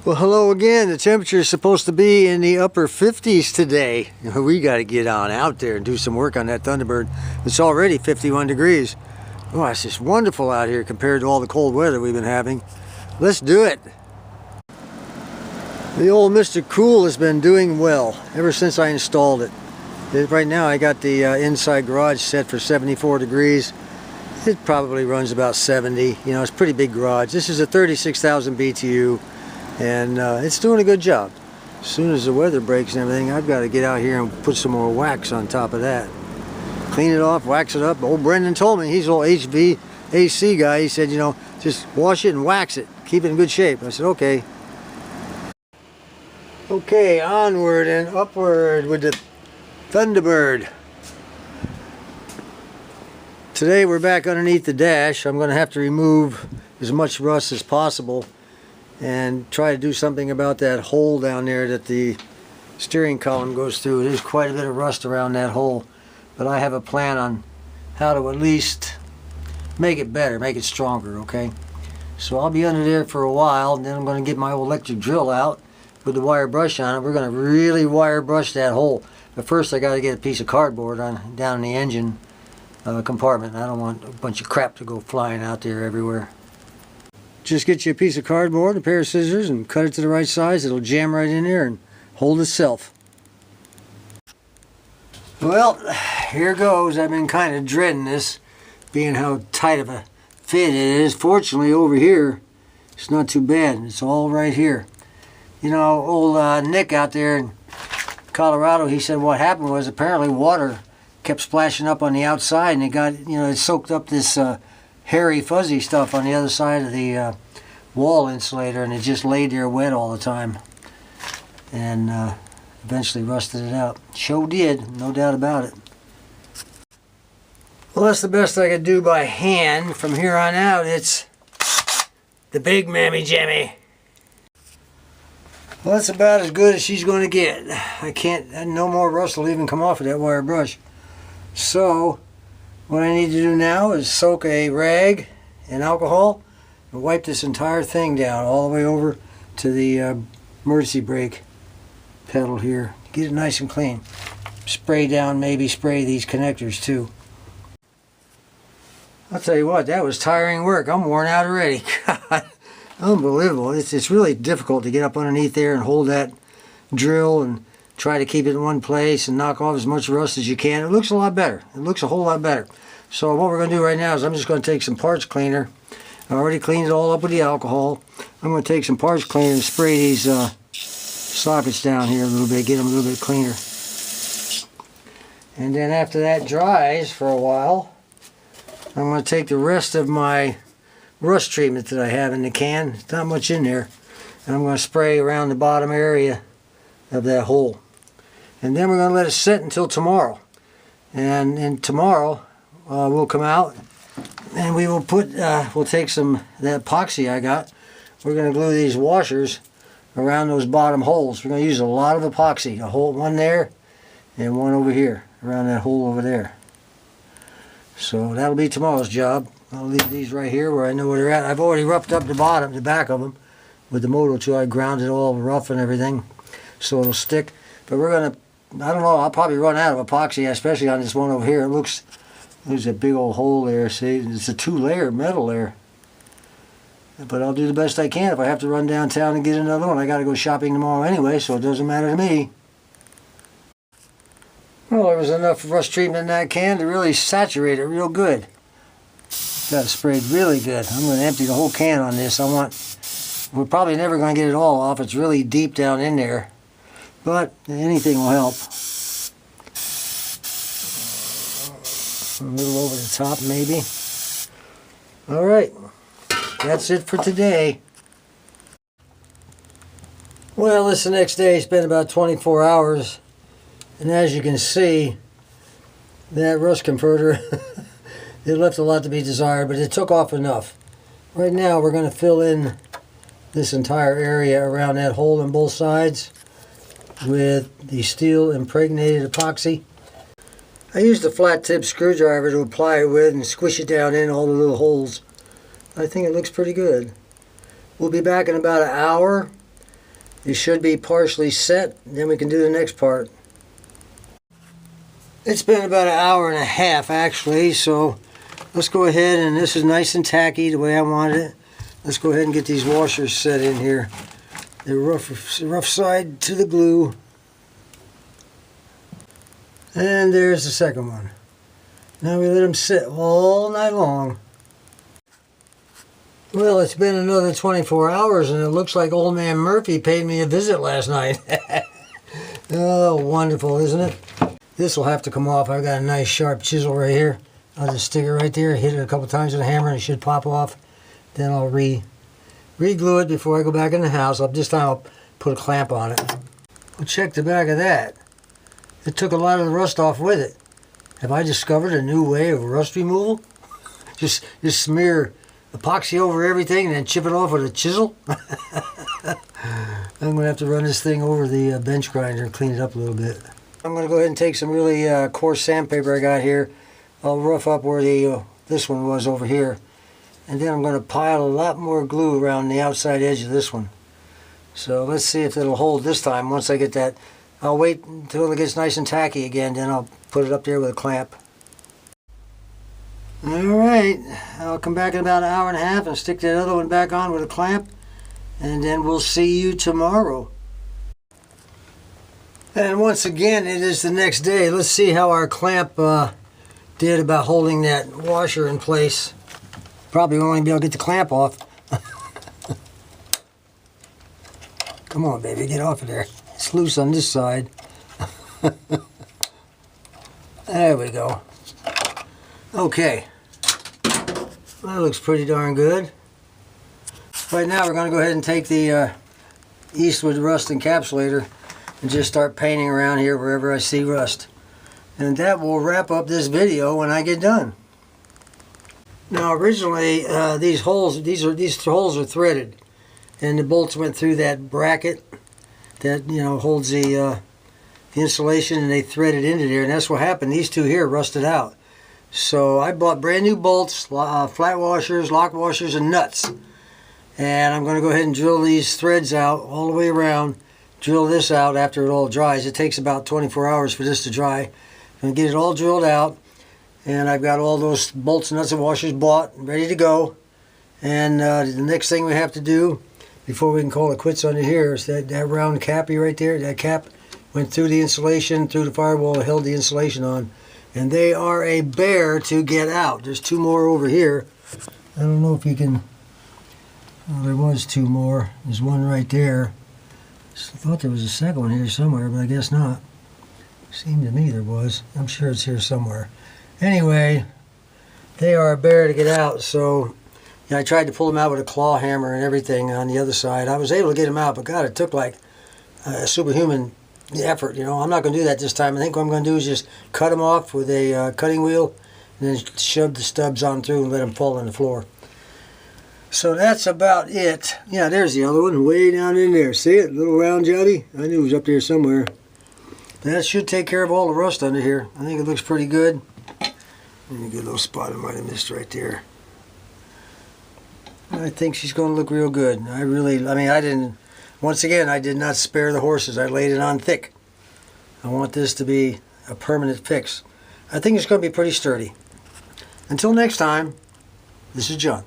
Well, hello again. The temperature is supposed to be in the upper 50s today. We got to get on out there and do some work on that Thunderbird. It's already 51 degrees. Oh, it's just wonderful out here compared to all the cold weather we've been having. Let's do it. The old Mr. Cool has been doing well ever since I installed it. Right now I got the inside garage set for 74 degrees. It probably runs about 70. You know, it's a pretty big garage. This is a 36,000 BTU. And it's doing a good job. As soon as the weather breaks and everything, I've got to get out here and put some more wax on top of that. Clean it off, wax it up. Old Brendan told me, he's an old HVAC guy. He said, you know, just wash it and wax it. Keep it in good shape. I said, okay. Okay, onward and upward with the Thunderbird. Today we're back underneath the dash. I'm going to have to remove as much rust as possible and try to do something about that hole down there that the steering column goes through. There's quite a bit of rust around that hole, but I have a plan on how to at least make it better, make it stronger, okay? So I'll be under there for a while, and then I'm going to get my old electric drill out with the wire brush on it. We're going to really wire brush that hole. But first I got to get a piece of cardboard down in the engine compartment. I don't want a bunch of crap to go flying out there everywhere. Just get you a piece of cardboard, a pair of scissors, and cut it to the right size. It'll jam right in there and hold itself. Well, here goes. I've been kind of dreading this, being how tight of a fit it is. Fortunately, over here, it's not too bad. It's all right here. You know, old Nick out there in Colorado, he said what happened was apparently water kept splashing up on the outside, and it got, you know, it soaked up this hairy fuzzy stuff on the other side of the wall insulator, and it just laid there wet all the time and eventually rusted it out. Sure did, no doubt about it. Well, that's the best I could do by hand. From here on out, it's the big mammy jammy. Well, that's about as good as she's going to get. I can't, no more rust will even come off of that wire brush. So what I need to do now is soak a rag in alcohol and wipe this entire thing down all the way over to the emergency brake pedal here. Get it nice and clean. Spray down, maybe spray these connectors too. I'll tell you what, that was tiring work. I'm worn out already. God, unbelievable. It's really difficult to get up underneath there and hold that drill and try to keep it in one place and knock off as much rust as you can. It looks a lot better. It looks a whole lot better. So what we're going to do right now is I'm just going to take some parts cleaner. I already cleaned it all up with the alcohol. I'm going to take some parts cleaner and spray these sockets down here a little bit, get them a little bit cleaner. And then after that dries for a while, I'm going to take the rest of my rust treatment that I have in the can. There's not much in there. And I'm going to spray around the bottom area of that hole. And then we're going to let it sit until tomorrow. And tomorrow we'll come out and we will put, we'll take some of that epoxy I got. We're going to glue these washers around those bottom holes. We're going to use a lot of epoxy. A hole, one there and one over here, around that hole over there. So that'll be tomorrow's job. I'll leave these right here where I know where they're at. I've already roughed up the bottom, the back of them with the Moto 2. I grounded all rough and everything so it'll stick. But we're going to, I don't know, I'll probably run out of epoxy, especially on this one over here. It looks, there's a big old hole there. See, it's a 2-layer metal there. But I'll do the best I can. If I have to run downtown and get another one, I got to go shopping tomorrow anyway, so it doesn't matter to me. Well, there was enough rust treatment in that can to really saturate it real good. Got it sprayed really good. I'm going to empty the whole can on this. We're probably never going to get it all off. It's really deep down in there. But anything will help. A little over the top maybe. Alright, that's it for today. Well, this is the next day. It's been about 24 hours. And as you can see, that rust converter, it left a lot to be desired, but it took off enough. Right now we're going to fill in this entire area around that hole on both sides with the steel impregnated epoxy. I used a flat tip screwdriver to apply it with and squish it down in all the little holes. I think it looks pretty good. We'll be back in about an hour It should be partially set, then we can do the next part. It's been about an hour and a half actually, so let's go ahead, and this is nice and tacky the way I wanted it. Let's go ahead and get these washers set in here. The rough side to the glue. And there's the second one. Now we let them sit all night long. Well, it's been another 24 hours and it looks like old man Murphy paid me a visit last night. Oh, wonderful, isn't it? This will have to come off. I've got a nice sharp chisel right here. I'll just stick it right there, hit it a couple times with a hammer and it should pop off. Then I'll re-glue it before I go back in the house. This time I'll put a clamp on it. Well, check the back of that. It took a lot of the rust off with it. Have I discovered a new way of rust removal? Just smear epoxy over everything and then chip it off with a chisel? I'm going to have to run this thing over the bench grinder and clean it up a little bit. I'm going to go ahead and take some really coarse sandpaper I got here. I'll rough up where this one was over here. And then I'm going to pile a lot more glue around the outside edge of this one. So let's see if it'll hold this time. Once I get that, I'll wait until it gets nice and tacky again, then I'll put it up there with a clamp. Alright, I'll come back in about an hour and a half and stick that other one back on with a clamp, and then we'll see you tomorrow. And once again, it is the next day. Let's see how our clamp did about holding that washer in place. Probably won't even be able to get the clamp off. Come on, baby, get off of there. It's loose on this side. There we go. Okay. That looks pretty darn good. Right now we're going to go ahead and take the Eastwood rust encapsulator and just start painting around here wherever I see rust. And that will wrap up this video when I get done. Now originally these holes are threaded, and the bolts went through that bracket that holds the insulation, and they threaded into there, and that's what happened. These two here rusted out. So I bought brand new bolts, flat washers, lock washers, and nuts. And I'm going to go ahead and drill these threads out all the way around. Drill this out after it all dries. It takes about 24 hours for this to dry. I'm going to get it all drilled out. And I've got all those bolts, nuts, and washers bought and ready to go. And the next thing we have to do before we can call it quits under here is that round cappy right there. That cap went through the insulation, through the firewall, and held the insulation on. And they are a bear to get out. There's two more over here. I don't know if you can... Well, there was two more. There's one right there. I thought there was a second one here somewhere, but I guess not. Seemed to me there was. I'm sure it's here somewhere. Anyway, they are a bear to get out. So I tried to pull them out with a claw hammer and everything on the other side. I was able to get them out, but God, it took like a superhuman effort. I'm not going to do that this time. I think what I'm going to do is just cut them off with a cutting wheel and then shove the stubs on through and let them fall on the floor. So that's about it. Yeah, there's the other one way down in there. See it? Little round jobby? I knew it was up there somewhere. That should take care of all the rust under here. I think it looks pretty good. Let me get a little spot I might have missed right there. I think she's going to look real good. Once again, I did not spare the horses. I laid it on thick. I want this to be a permanent fix. I think it's going to be pretty sturdy. Until next time, this is John.